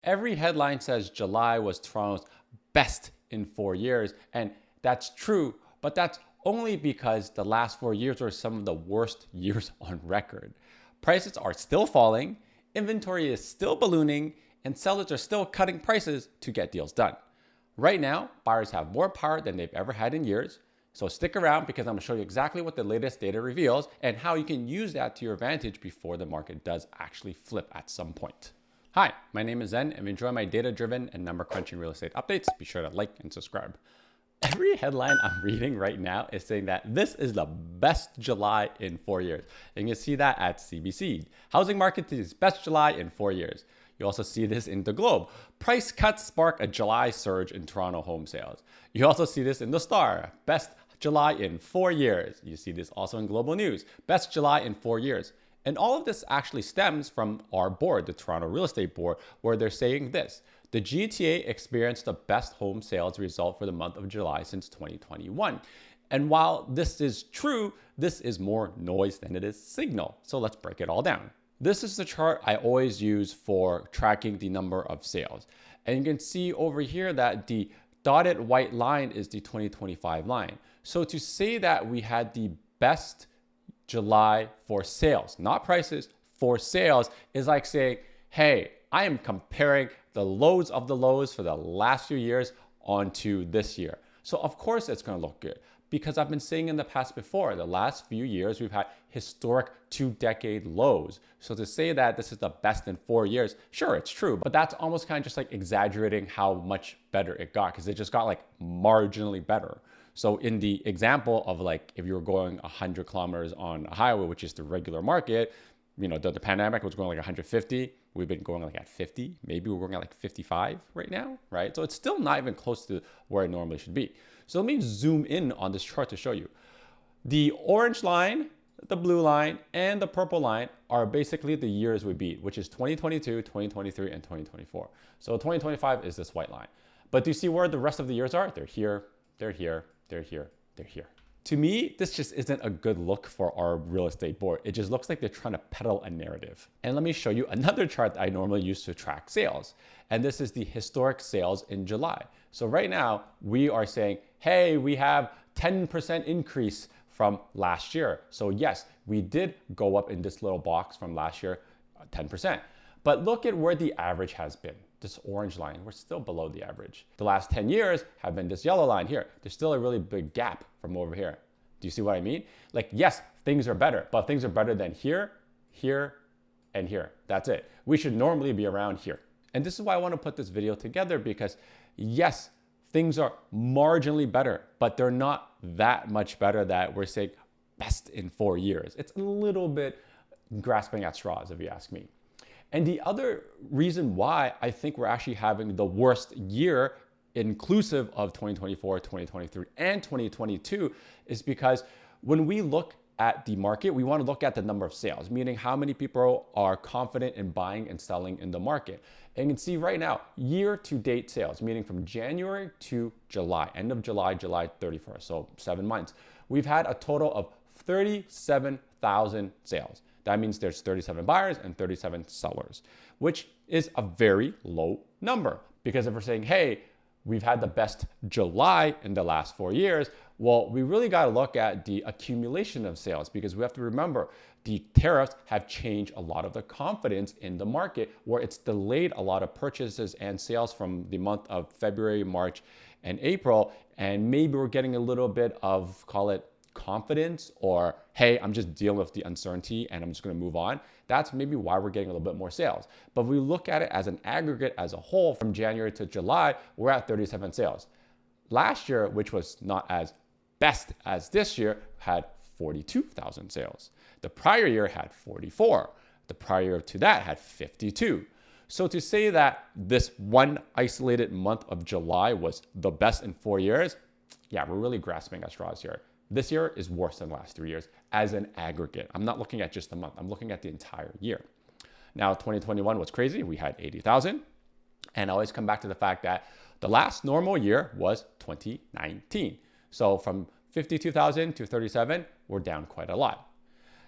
Every headline says July was Toronto's best in 4 years, and that's true, but that's only because the last 4 years were some of the worst years on record. Prices are still falling, inventory is still ballooning, and sellers are still cutting prices to get deals done. Right now, buyers have more power than they've ever had in years, so stick around because I'm going to show you exactly what the latest data reveals and how you can use that to your advantage before the market does actually flip at some point. Hi, my name is Zen, and if you enjoy my data-driven and number-crunching real estate updates, be sure to like and subscribe. Every headline I'm reading right now is saying that this is the best July in 4 years. And you can see that at CBC. Housing market is best July in 4 years. You also see this in the Globe. Price cuts spark a July surge in Toronto home sales. You also see this in the Star. Best July in 4 years. You see this also in Global News. Best July in 4 years. And all of this actually stems from our board, the Toronto Real Estate Board, where they're saying this. The GTA experienced the best home sales result for the month of July since 2021. And while this is true, this is more noise than it is signal. So let's break it all down. This is the chart I always use for tracking the number of sales. And you can see over here that the dotted white line is the 2025 line. So to say that we had the best July for sales, not prices, for sales, is like saying, hey, I am comparing the lows of the lows for the last few years onto this year. So of course it's going to look good because I've been saying in the past before, the last few years, we've had historic 2-decade lows. So to say that this is the best in 4 years, sure, it's true, but that's almost kind of just like exaggerating how much better it got because it just got like marginally better. So in the example of like, if you were going 100 kilometers on a highway, which is the regular market, you know, the pandemic was going like 150. We've been going like at 50. Maybe we're going at like 55 right now, right? So it's still not even close to where it normally should be. So let me zoom in on this chart to show you. The orange line, the blue line, and the purple line are basically the years we beat, which is 2022, 2023, and 2024. So 2025 is this white line. But do you see where the rest of the years are? They're here, they're here, they're here, they're here. To me, this just isn't a good look for our real estate board. It just looks like they're trying to peddle a narrative. And let me show you another chart that I normally use to track sales. And this is the historic sales in July. So right now we are saying, hey, we have 10% increase from last year. So yes, we did go up in this little box from last year, 10%. But look at where the average has been. This orange line, we're still below the average. The last 10 years have been this yellow line here. There's still a really big gap from over here. Do you see what I mean? Like, yes, things are better, but things are better than here, here, and here. That's it. We should normally be around here. And this is why I want to put this video together because yes, things are marginally better, but they're not that much better that we're saying best in 4 years. It's a little bit grasping at straws if you ask me. And the other reason why I think we're actually having the worst year inclusive of 2024, 2023, and 2022 is because when we look at the market, we want to look at the number of sales, meaning how many people are confident in buying and selling in the market. And you can see right now, year-to-date sales, meaning from January to July, end of July, July 31st, so 7 months, we've had a total of 37,000 sales. That means there's 37 buyers and 37 sellers, which is a very low number. Because if we're saying, hey, we've had the best July in the last 4 years, well, we really got to look at the accumulation of sales because we have to remember the tariffs have changed a lot of the confidence in the market where it's delayed a lot of purchases and sales from the month of February, March, and April. And maybe we're getting a little bit of, call it, confidence or, hey, I'm just dealing with the uncertainty and I'm just going to move on. That's maybe why we're getting a little bit more sales. But if we look at it as an aggregate as a whole from January to July, we're at 37 sales. Last year, which was not as best as this year, had 42,000 sales. The prior year had 44. The prior year to that had 52. So to say that this one isolated month of July was the best in 4 years, yeah, we're really grasping at straws here. This year is worse than the last 3 years as an aggregate. I'm not looking at just a month. I'm looking at the entire year. Now, 2021 was crazy. We had 80,000. And I always come back to the fact that the last normal year was 2019. So from 52,000 to 37, we're down quite a lot.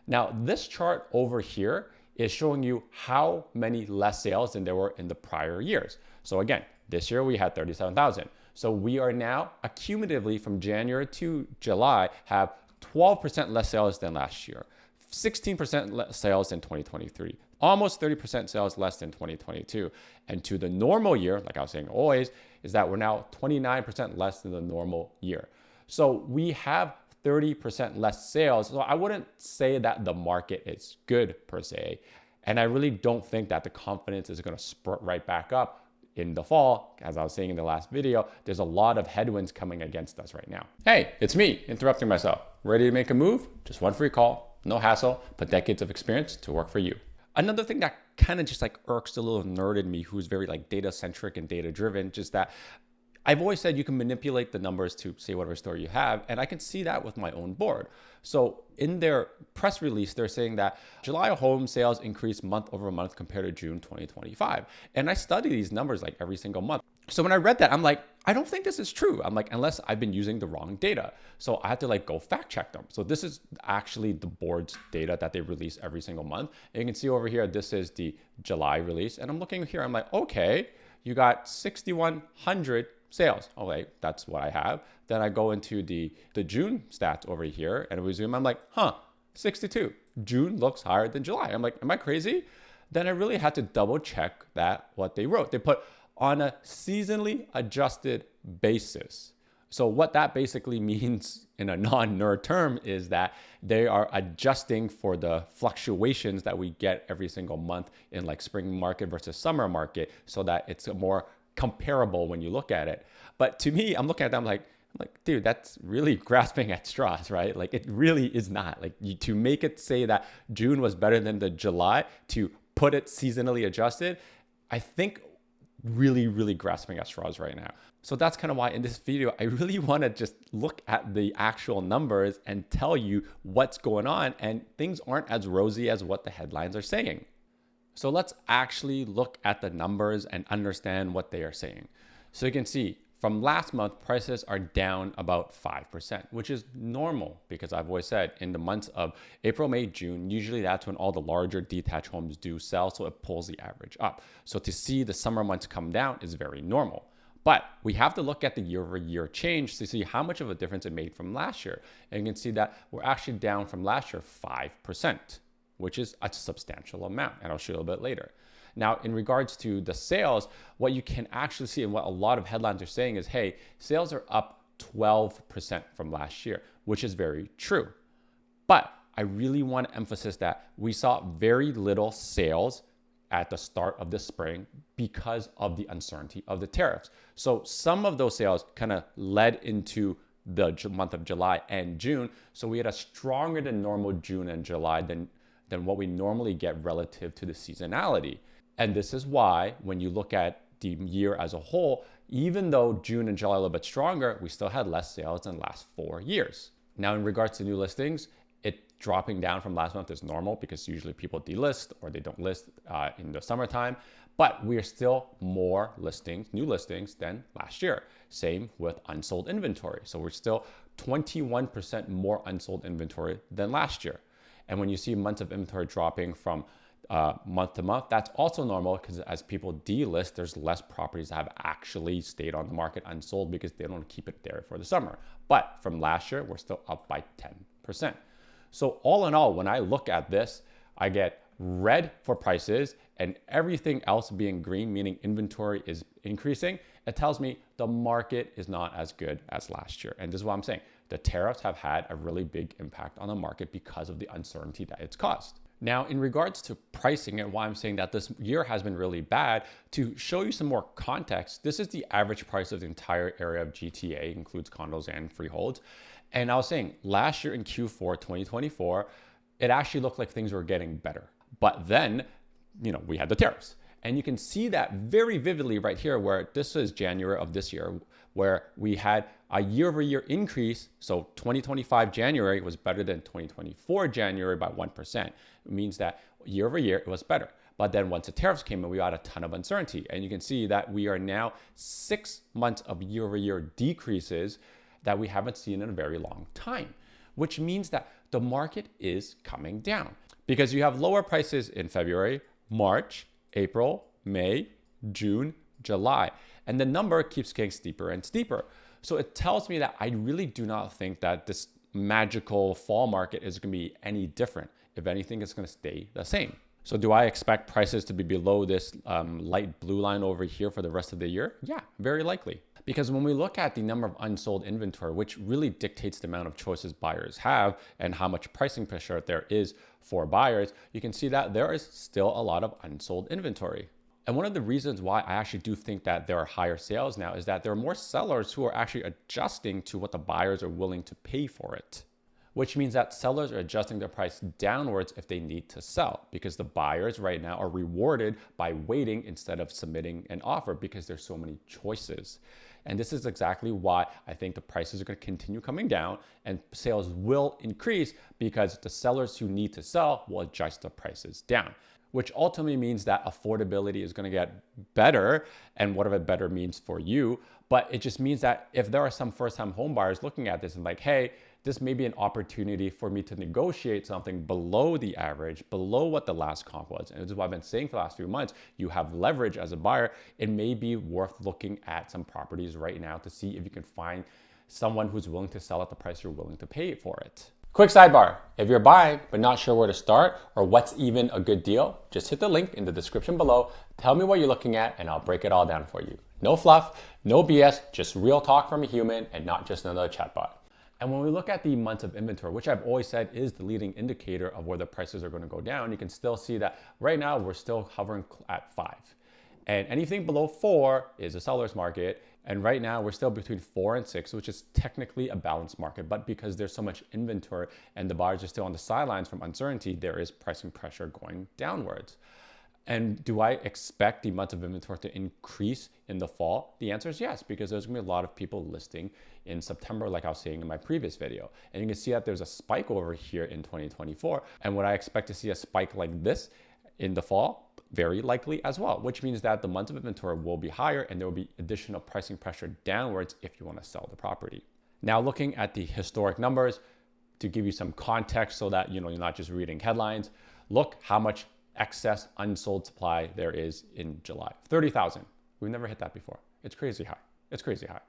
Now, this chart over here is showing you how many less sales than there were in the prior years. So again, this year we had 37,000. So we are now accumulatively from January to July have 12% less sales than last year, 16% less sales than 2023, almost 30% sales less than 2022. And to the normal year, like I was saying always, is that we're now 29% less than the normal year. So we have 30% less sales. So I wouldn't say that the market is good per se. And I really don't think that the confidence is going to spurt right back up in the fall. As I was saying in the last video, there's a lot of headwinds coming against us right now. Hey, it's me interrupting myself. Ready to make a move? Just one free call, no hassle, but decades of experience to work for you. Another thing that kind of just like irks the little nerd in me who's very like data centric and data driven, just that I've always said you can manipulate the numbers to say whatever story you have, and I can see that with my own board. So in their press release, they're saying that July home sales increased month over month compared to June 2025. And I study these numbers like every single month. So when I read that, I'm like, I don't think this is true. I'm like, unless I've been using the wrong data. So I had to like go fact check them. So this is actually the board's data that they release every single month. And you can see over here, this is the July release. And I'm looking here, I'm like, okay, you got 6,100 sales. Okay, that's what I have. Then I go into the June stats over here and resume. I'm like, 62. June looks higher than July. I'm like, am I crazy? Then I really had to double check that what they wrote. They put on a seasonally adjusted basis. So what that basically means in a non-nerd term is that they are adjusting for the fluctuations that we get every single month in like spring market versus summer market so that it's a more comparable when you look at it. But to me, I'm looking at them like, dude, that's really grasping at straws, right? Like it really is not. Like to make it say that June was better than the July, to put it seasonally adjusted, I think really grasping at straws right now. So that's kind of why in this video, I really want to just look at the actual numbers and tell you what's going on, and things aren't as rosy as what the headlines are saying. So let's actually look at the numbers and understand what they are saying. So you can see from last month, prices are down about 5%, which is normal because I've always said in the months of April, May, June, usually that's when all the larger detached homes do sell. So it pulls the average up. So to see the summer months come down is very normal. But we have to look at the year-over-year change to see how much of a difference it made from last year. And you can see that we're actually down from last year 5%. Which is a substantial amount, and I'll show you a bit later. Now, in regards to the sales, what you can actually see and what a lot of headlines are saying is, hey, sales are up 12% from last year, which is very true. But I really want to emphasize that we saw very little sales at the start of the spring because of the uncertainty of the tariffs. So some of those sales kind of led into the month of July and June. So we had a stronger than normal June and July than what we normally get relative to the seasonality. And this is why when you look at the year as a whole, even though June and July are a little bit stronger, we still had less sales than the last 4 years. Now, in regards to new listings, it dropping down from last month is normal because usually people delist or they don't list in the summertime, but we're still more listings, new listings than last year. Same with unsold inventory. So we're still 21% more unsold inventory than last year. And when you see months of inventory dropping from month to month, that's also normal because as people delist, there's less properties that have actually stayed on the market unsold because they don't keep it there for the summer. But from last year, we're still up by 10%. So all in all, when I look at this, I get red for prices and everything else being green, meaning inventory is increasing. It tells me the market is not as good as last year. And this is what I'm saying. The tariffs have had a really big impact on the market because of the uncertainty that it's caused. Now, in regards to pricing and why I'm saying that this year has been really bad, to show you some more context, this is the average price of the entire area of GTA, includes condos and freeholds. And I was saying last year in Q4 2024, it actually looked like things were getting better. But then, we had the tariffs. And you can see that very vividly right here, where this is January of this year, where we had a year-over-year increase. So 2025 January was better than 2024 January by 1%. It means that year-over-year it was better. But then once the tariffs came in, we got a ton of uncertainty. And you can see that we are now 6 months of year-over-year decreases that we haven't seen in a very long time, which means that the market is coming down. because you have lower prices in February, March, April, May, June, July, and the number keeps getting steeper and steeper. So it tells me that I really do not think that this magical fall market is going to be any different. If anything, it's going to stay the same. So do I expect prices to be below this light blue line over here for the rest of the year? Yeah, very likely. Because when we look at the number of unsold inventory, which really dictates the amount of choices buyers have and how much pricing pressure there is for buyers, you can see that there is still a lot of unsold inventory. And one of the reasons why I actually do think that there are higher sales now is that there are more sellers who are actually adjusting to what the buyers are willing to pay for it, which means that sellers are adjusting their price downwards if they need to sell, because the buyers right now are rewarded by waiting instead of submitting an offer because there's so many choices. And this is exactly why I think the prices are going to continue coming down and sales will increase, because the sellers who need to sell will adjust the prices down, which ultimately means that affordability is going to get better, and whatever better means for you. But it just means that if there are some first-time home buyers looking at this and like, hey, this may be an opportunity for me to negotiate something below the average, below what the last comp was. And this is what I've been saying for the last few months. You have leverage as a buyer. It may be worth looking at some properties right now to see if you can find someone who's willing to sell at the price you're willing to pay for it. Quick sidebar, if you're buying but not sure where to start or what's even a good deal, just hit the link in the description below. Tell me what you're looking at and I'll break it all down for you. No fluff, no BS, just real talk from a human and not just another chatbot. And when we look at the months of inventory, which I've always said is the leading indicator of where the prices are going to go down, you can still see that right now we're still hovering at 5. And anything below 4 is a seller's market. And right now we're still between 4 and 6, which is technically a balanced market. But because there's so much inventory and the buyers are still on the sidelines from uncertainty, there is pricing pressure going downwards. And do I expect the months of inventory to increase in the fall? The answer is yes, because there's gonna be a lot of people listing in September, like I was saying in my previous video. And you can see that there's a spike over here in 2024. And would I expect to see a spike like this in the fall? Very likely as well, which means that the months of inventory will be higher and there will be additional pricing pressure downwards if you want to sell the property. Now, looking at the historic numbers to give you some context so that you're not just reading headlines, look how much excess unsold supply there is in July. 30,000. We've never hit that before. It's crazy high. It's crazy high.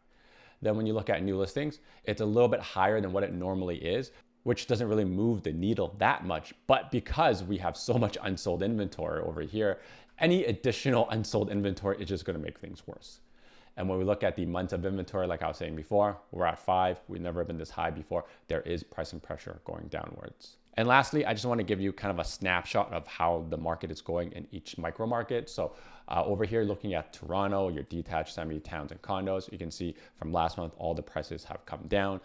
Then when you look at new listings, it's a little bit higher than what it normally is, which doesn't really move the needle that much. But because we have so much unsold inventory over here, any additional unsold inventory is just going to make things worse. And when we look at the months of inventory, like I was saying before, we're at 5. We've never been this high before. There is pricing pressure going downwards. And lastly, I just want to give you kind of a snapshot of how the market is going in each micro market. So over here, looking at Toronto, your detached semi towns and condos, you can see from last month, all the prices have come down.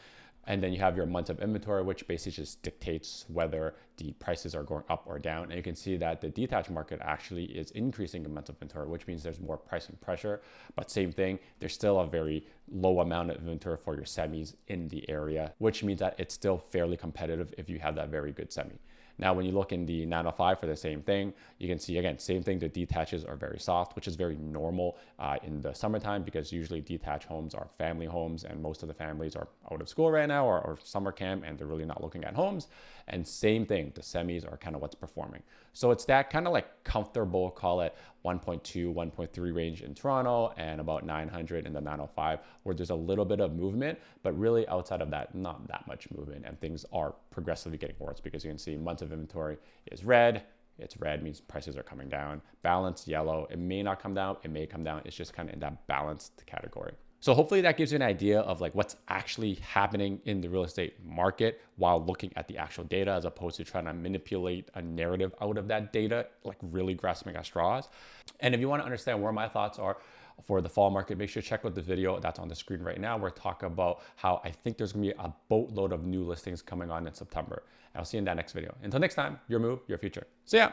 And then you have your months of inventory, which basically just dictates whether the prices are going up or down. And you can see that the detached market actually is increasing in months of inventory, which means there's more pricing pressure. But same thing, there's still a very low amount of inventory for your semis in the area, which means that it's still fairly competitive if you have that very good semi. Now, when you look in the 905 for the same thing, you can see, again, same thing, the detaches are very soft, which is very normal in the summertime because usually detached homes are family homes and most of the families are out of school right now or summer camp and they're really not looking at homes. And same thing, the semis are kind of what's performing. So it's that kind of like comfortable, call it 1.2, 1.3 range in Toronto and about 900 in the 905 where there's a little bit of movement, but really outside of that, not that much movement and things are progressively getting worse because you can see months of inventory is red. It's red means prices are coming down. Balanced yellow, it may not come down, it may come down. It's just kind of in that balanced category. So hopefully that gives you an idea of like what's actually happening in the real estate market while looking at the actual data as opposed to trying to manipulate a narrative out of that data, like really grasping at straws. And if you want to understand where my thoughts are for the fall market, make sure to check out the video that's on the screen right now. We're talking about how I think there's going to be a boatload of new listings coming on in September. I'll see you in that next video. Until next time, your move, your future. See ya.